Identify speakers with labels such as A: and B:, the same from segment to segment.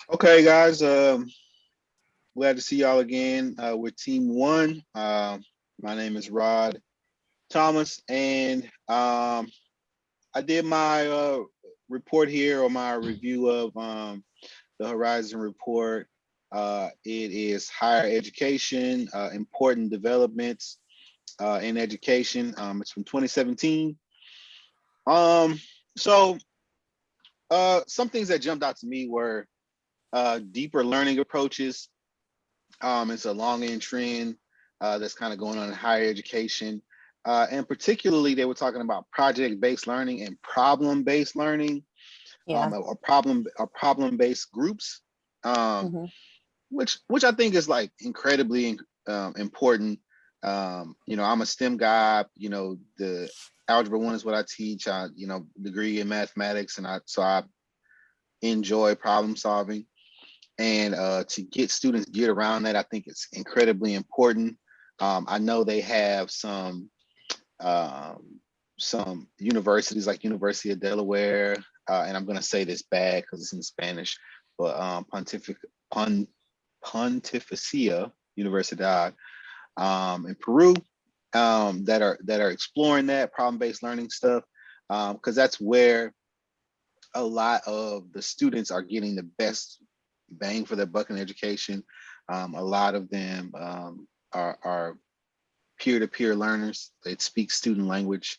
A: Okay, guys. Glad to see y'all again with Team One. My name is Rod Thomas, and I did my report here or my review of the Horizon Report. It is higher education, important developments in education. It's from 2017. Um, so some things that jumped out to me were deeper learning approaches. It's a long end trend that's kind of going on in higher education. And particularly, they were talking about project based learning and problem based learning,
B: Yeah.
A: or problem based groups, um,
B: Hmm.
A: which I think is like incredibly important. I'm a STEM guy. The algebra one is what I teach. Degree in mathematics, and I enjoy problem solving, and to get students geared around that, I think it's incredibly important. I know they have um, some universities like University of Delaware, and I'm going to say this bad because it's in Spanish, but Pontificia Universidad in Peru, that are exploring that problem-based learning stuff, because that's where a lot of the students are getting the best bang for their buck in education. A lot of them are peer-to-peer learners. They speak student language.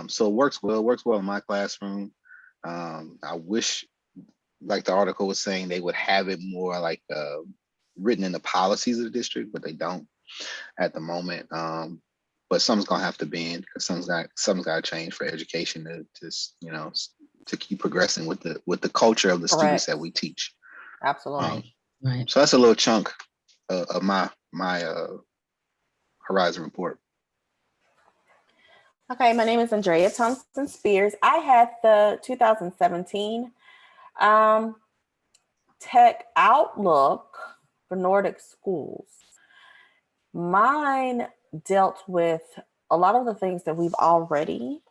A: So it works well. It works well in my classroom. I wish, like the article was saying, they would have it more like written in the policies of the district, but they don't at the moment. But something's gonna have to bend because something's got to change for education to keep progressing with the culture of the students that
B: Correct.
A: we teach.
B: Absolutely.
A: Um,
C: Right, right.
A: so that's a little chunk of my Horizon report.
B: Okay, my name is Andrea Thompson Spears. I had the 2017 um, Tech Outlook for Nordic schools. Mine dealt with a lot of the things that we've already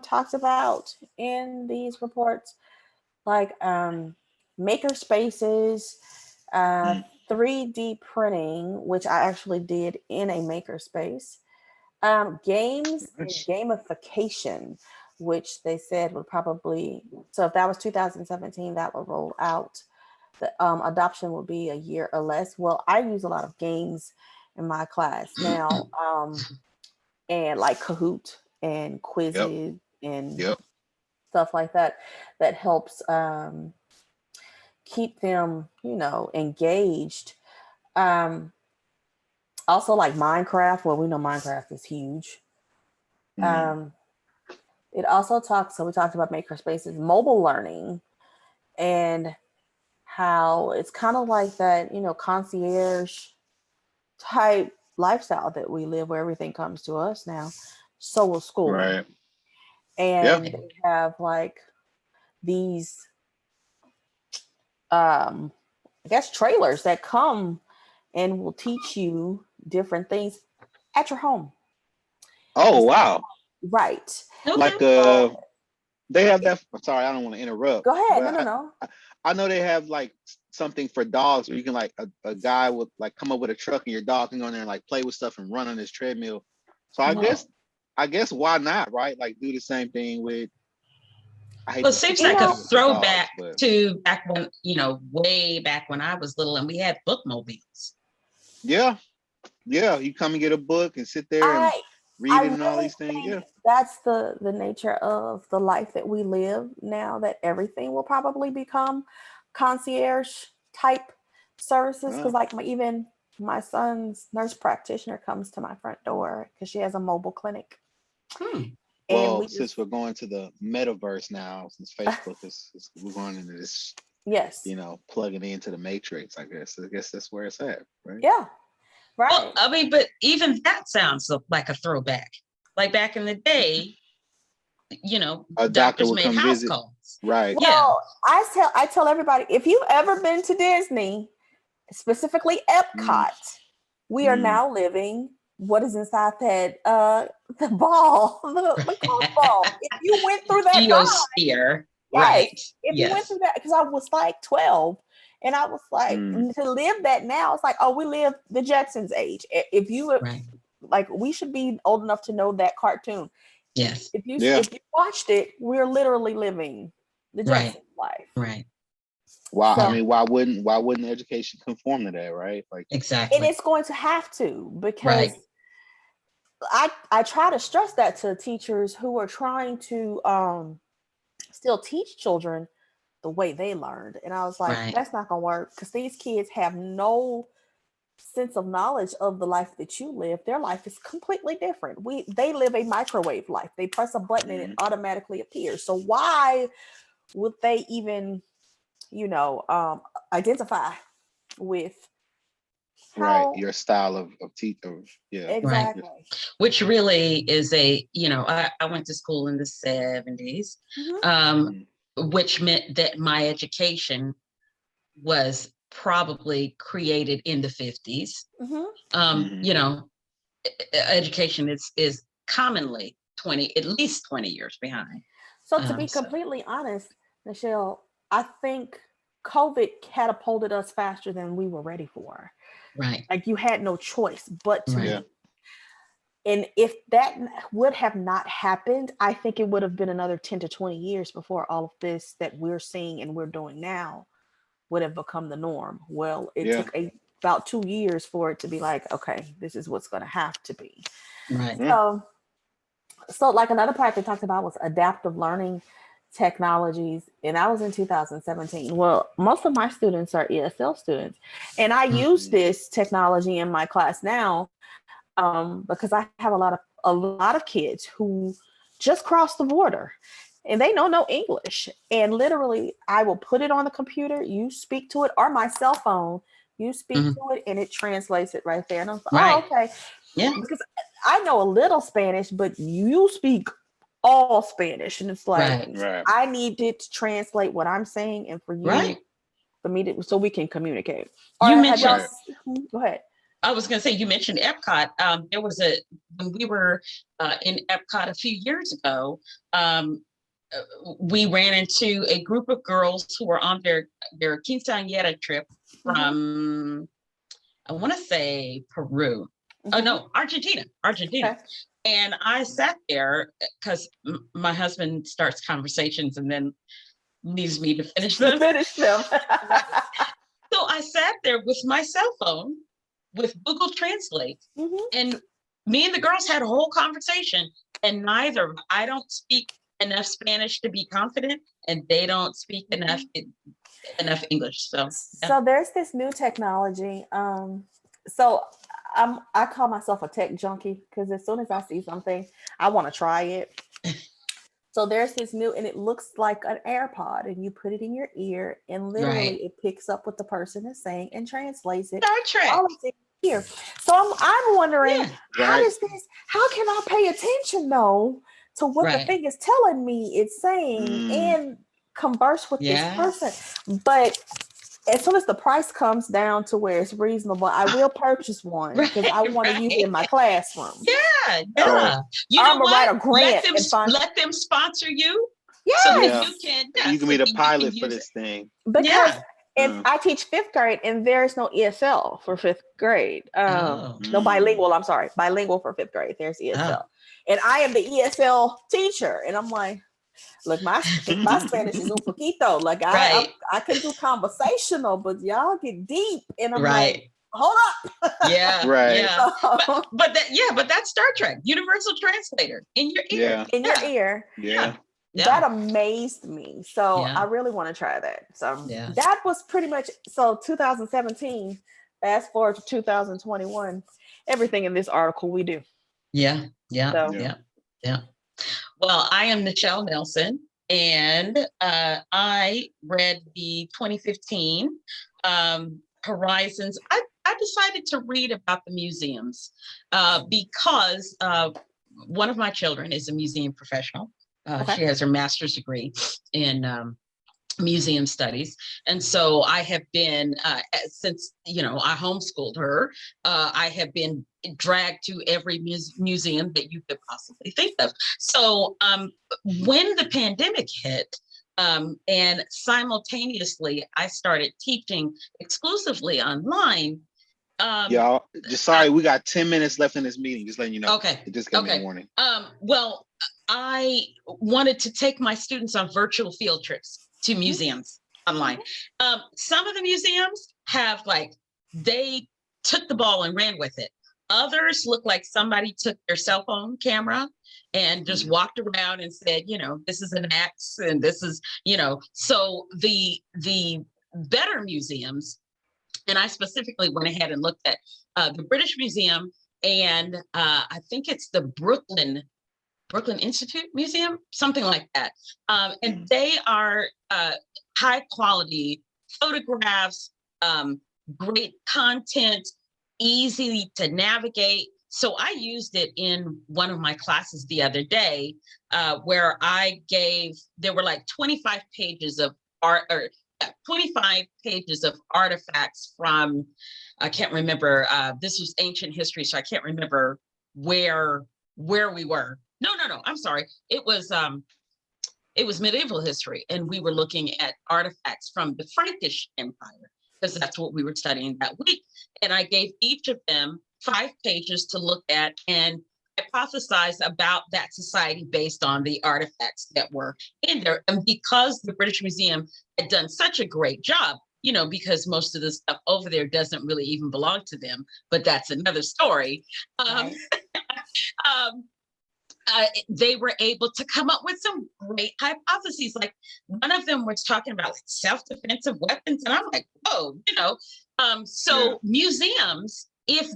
B: talked about in these reports, like maker spaces, uh,
A: Mm.
B: 3D printing, which I actually did in a maker space, games and
A: Nice.
B: gamification, which they said would probably, so if that was 2017, that would roll out. The adoption would be a year or less. Well, I use a lot of games in my class now, and like Kahoot and
A: Yep.
B: quizzes and
A: Yep.
B: stuff like that, that helps keep them, engaged. Um, Also, like Minecraft. Well, we know Minecraft is huge.
A: Mm.
B: Um, it also talks. So we talked about makerspaces, mobile learning, and how it's kind of like that, concierge type lifestyle that we live, where everything comes to us now. So will schooling,
A: Right. Yeah.
B: and they have like these, um, I guess, trailers that come and will teach you different things at your home.
A: Oh
B: It's
A: wow.
B: right.
A: Like
C: Okay.
B: So
A: they have that. Sorry, I don't want to interrupt,
B: go ahead. No,
A: but
B: no, no.
A: I know they have like something for dogs where you can like a guy would like come up with a truck and your dog can go in there and like play with stuff and run on his treadmill. So I
B: Mhm.
A: guess I guess why not, right? Like do the same thing with, I hate
C: Well, it
A: to
C: seems
B: You
C: like a
A: compare
B: know,
A: it to dogs,
C: throwback
A: but
C: to back when, way back when I was little and we had bookmobiles.
A: yeah, yeah, you come and get a book and sit there and
B: I
A: read
B: I
A: it and all
B: really
A: these things.
B: think
A: Yeah.
B: that's the nature of the life that we live now, that everything will probably become concierge type services, because
A: Uh,
B: like even my son's nurse practitioner comes to my front door because she has a mobile clinic,
C: Hmm.
B: and
A: well,
B: we
A: since
B: just,
A: we're going to the metaverse now, since Facebook is we're going into this,
B: yes,
A: plugging into the matrix, I guess. I guess that's where it's at, right?
B: yeah,
C: Well,
B: right.
C: I mean, but even that sounds like a throwback. Like back in the day,
A: A doctor
C: doctors
A: would
C: made
A: come
C: house
A: visit.
C: calls.
A: Right.
C: Yeah.
B: Well, I tell everybody, if you've ever been to Disney, specifically
A: Mm,
B: Epcot, we are
A: mm.
B: now living what is inside that the ball, the golf ball. If you went through that ride,
C: Geosphere.
B: yes,
C: Right.
B: if you went
C: Yes.
B: through that, because I was like 12 And I was like, to live that now, it's like, oh, we live the Jetsons age. If you
C: Right.
B: like, we should be old enough to know that cartoon.
C: Yes.
B: If you watched it, we're literally living the
C: Right.
B: Jetsons life.
C: Right.
A: Why?
B: So-
A: I mean, why wouldn't education conform to that, right? Like,
C: Exactly.
B: And it's going to have to, because
C: Right.
B: I try to stress that to teachers who are trying to still teach children the way they learned. And I was like,
C: Right.
B: that's not gonna work, because these kids have no sense of knowledge of the life that you live. Their life is completely different. They live a microwave life. They press a button and it automatically appears. So why would they even, identify with how
A: your style of teacher? Yeah.
B: exactly?
C: Which really is I went to school in the 70s, which meant that my education was probably created in the 50s. Education is commonly at least 20 years behind.
B: So to be completely honest, Michelle, I think COVID catapulted us faster than we were ready for.
C: Right.
B: Like, you had no choice but to.
C: Right.
B: And if that would have not happened, I think it would have been another 10 to 20 years before all of this that we're seeing and we're doing now would have become the norm. Well, it took about 2 years for it to be like, okay, this is what's going to have to be.
C: Right.
B: So like another part they talked about was adaptive learning technologies, and I was in 2017. Well, most of my students are ESL students, and I use this technology in my class now because I have a lot of kids who just crossed the border and they know no English, and literally I will put it on the computer, you speak to it, or my cell phone, you speak to it, and it translates it right there. And I'm like, oh, okay.
C: Yeah.
B: Because I know a little Spanish, but you speak all Spanish. And it's like, I need it to translate what I'm saying and for you, for me to, so we can communicate.
C: You mentioned,
B: go ahead.
C: I was going to say, you mentioned Epcot. There was when we were in Epcot a few years ago, we ran into a group of girls who were on their quinceañera trip from, I want to say Peru. Oh no, Argentina. Okay. And I sat there because my husband starts conversations and then leaves me to finish them. So I sat there with my cell phone with Google Translate, and me and the girls had a whole conversation, and I don't speak enough Spanish to be confident, and they don't speak enough English. So
B: there's this new technology. So I call myself a tech junkie, because as soon as I see something, I want to try it. So there's this new, and it looks like an AirPod, and you put it in your ear, and literally it picks up what the person is saying and translates it.
C: Star Trek.
B: All of it here. So I'm wondering, how can I pay attention though to what the thing is telling me it's saying and converse with this person? But as soon as the price comes down to where it's reasonable, I will purchase one, because I want to use it in my classroom.
C: Yeah. You know what?
B: Write a grant
C: let them sponsor you.
B: Yeah.
C: So that
A: you can be the pilot for this thing.
B: Because I teach 5th grade, and there is no ESL for 5th grade. No, bilingual. I'm sorry, bilingual for 5th grade. There's ESL, and I am the ESL teacher. And I'm like, look, my Spanish is un poquito. Like I can do conversational, but y'all get deep, and I'm like, hold up.
C: Yeah. But that's Star Trek, universal translator in your ear.
B: In your ear.
A: Yeah.
B: That amazed me. So I really want to try that. So that was pretty much, 2017, fast forward to 2021, everything in this article we do.
C: Yeah. Well, I am Michelle Nelson, and I read the 2015 Horizons. I decided to read about the museums because one of my children is a museum professional. She has her master's degree in museum studies. And so I have been, since, I homeschooled her, I have been dragged to every museum that you could possibly think of. So when the pandemic hit, And simultaneously, I started teaching exclusively online.
A: Y'all, just sorry, we got 10 minutes left in this meeting. Just letting you know.
C: Okay.
A: It just gave me a
C: Okay.
A: warning.
C: Well, I wanted to take my students on virtual field trips to museums online. Some of the museums have they took the ball and ran with it. Others look like somebody took their cell phone camera and just walked around and said, this is an X and this is, so the better museums, and I specifically went ahead and looked at the British Museum and I think it's the Brooklyn Institute Museum, something like that. And they are high quality photographs, great content, easy to navigate. So I used it in one of my classes the other day, where there were 25 pages of art, or 25 pages of artifacts from, I can't remember, this was ancient history, so I can't remember where we were. No, I'm sorry. It was medieval history, and we were looking at artifacts from the Frankish Empire, because that's what we were studying that week. And I gave each of them 5 pages to look at and hypothesize about that society based on the artifacts that were in there. And because the British Museum had done such a great job, because most of the stuff over there doesn't really even belong to them, but that's another story.
B: Right.
C: They were able to come up with some great hypotheses. Like one of them was talking about self-defensive weapons, and I'm like, whoa, museums, if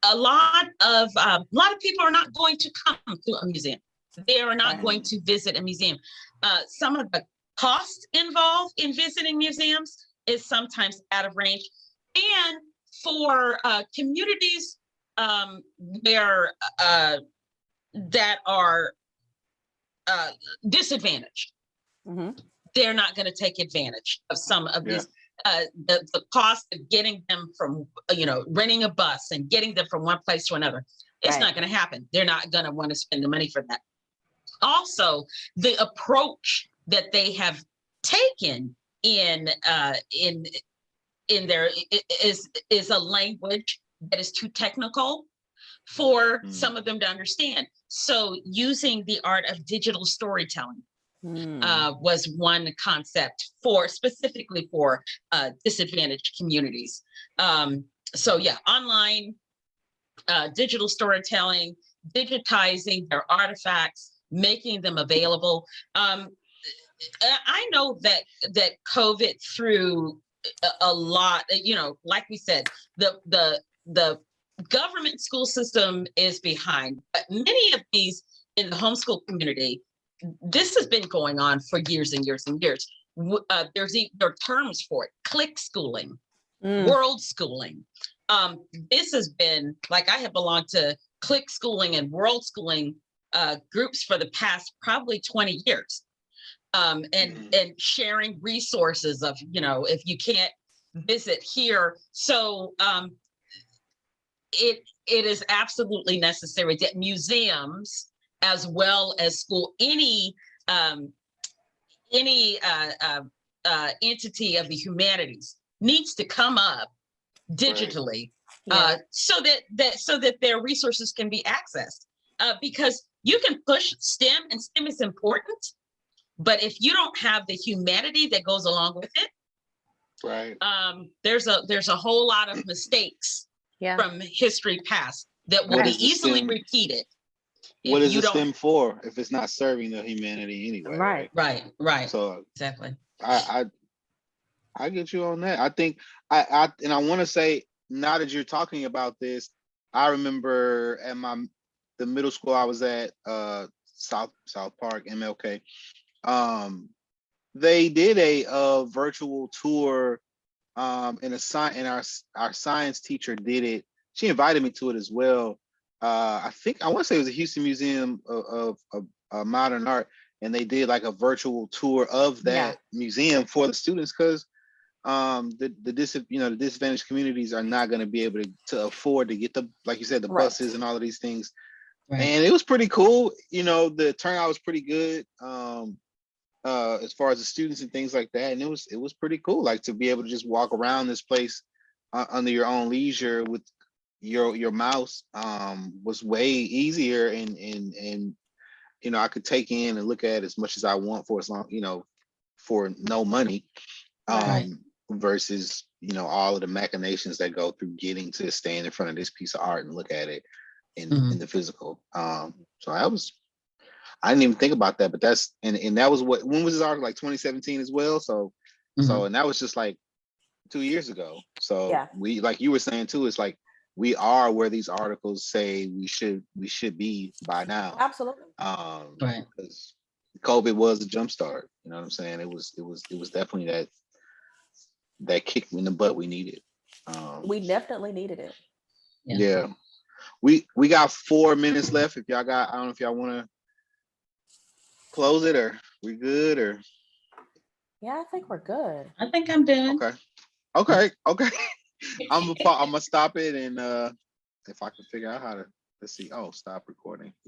C: a lot of people are not going to come to a museum, they are not going to visit a museum. Some of the cost involved in visiting museums is sometimes out of range, and for communities where that are disadvantaged, they're not going to take advantage of some of these. The cost of getting them from, renting a bus and getting them from one place to another, it's not going to happen. They're not going to want to spend the money for that. Also, the approach that they have taken in there is a language that is too technical for some of them to understand. So using the art of digital storytelling was one concept specifically for disadvantaged communities. So yeah, online digital storytelling, digitizing their artifacts, making them available. I know that COVID threw a lot, like we said, the government school system is behind, but many of these in the homeschool community, this has been going on for years and years and years. There are terms for it: click schooling, world schooling. This has been I have belonged to click schooling and world schooling groups for the past probably 20 years. And sharing resources of, if you can't visit here. So it is absolutely necessary that museums, as well as school, any entity of the humanities needs to come up digitally, so that their resources can be accessed. Because you can push STEM, and STEM is important, but if you don't have the humanity that goes along with it, there's a whole lot of mistakes from history past that will be easily repeated.
A: What is the STEM for if it's not serving the humanity anyway?
C: Right.
A: So
C: exactly.
A: I get you on that. I think I want to say, now that you're talking about this, I remember at the middle school I was at, South Park, MLK. They did a virtual tour, and our science teacher did it. She invited me to it as well. I want to say it was the Houston Museum of Modern Art, and they did a virtual tour of that museum for the students, because the disadvantaged communities are not going to be able to afford to get like you said, the buses and all of these things. And it was pretty cool. The turnout was pretty good. as far as the students and things like that. And it was pretty cool, like to be able to just walk around this place under your own leisure with your mouse was way easier, and I could take in and look at as much as I want for as long, for no money,
B: Right.
A: versus all of the machinations that go through getting to stand in front of this piece of art and look at it in the physical. So I didn't even think about that, but and that was when was this art, like 2017 as well. So and that was just like 2 years ago. So
B: Yeah.
A: we, like you were saying too, it's like we are where these articles say we should be by now.
B: Absolutely.
C: Right.
A: Because COVID was a jump start. You know what I'm saying? It was definitely that kick in the butt we needed.
B: We definitely needed it.
A: Yeah. We got 4 minutes left. If y'all got, I don't know if y'all want to close it, or we good, or
B: Yeah, I think we're good.
C: I think I'm done.
A: okay. I'm gonna stop it, and if I can figure out how to, let's see. Oh, stop recording.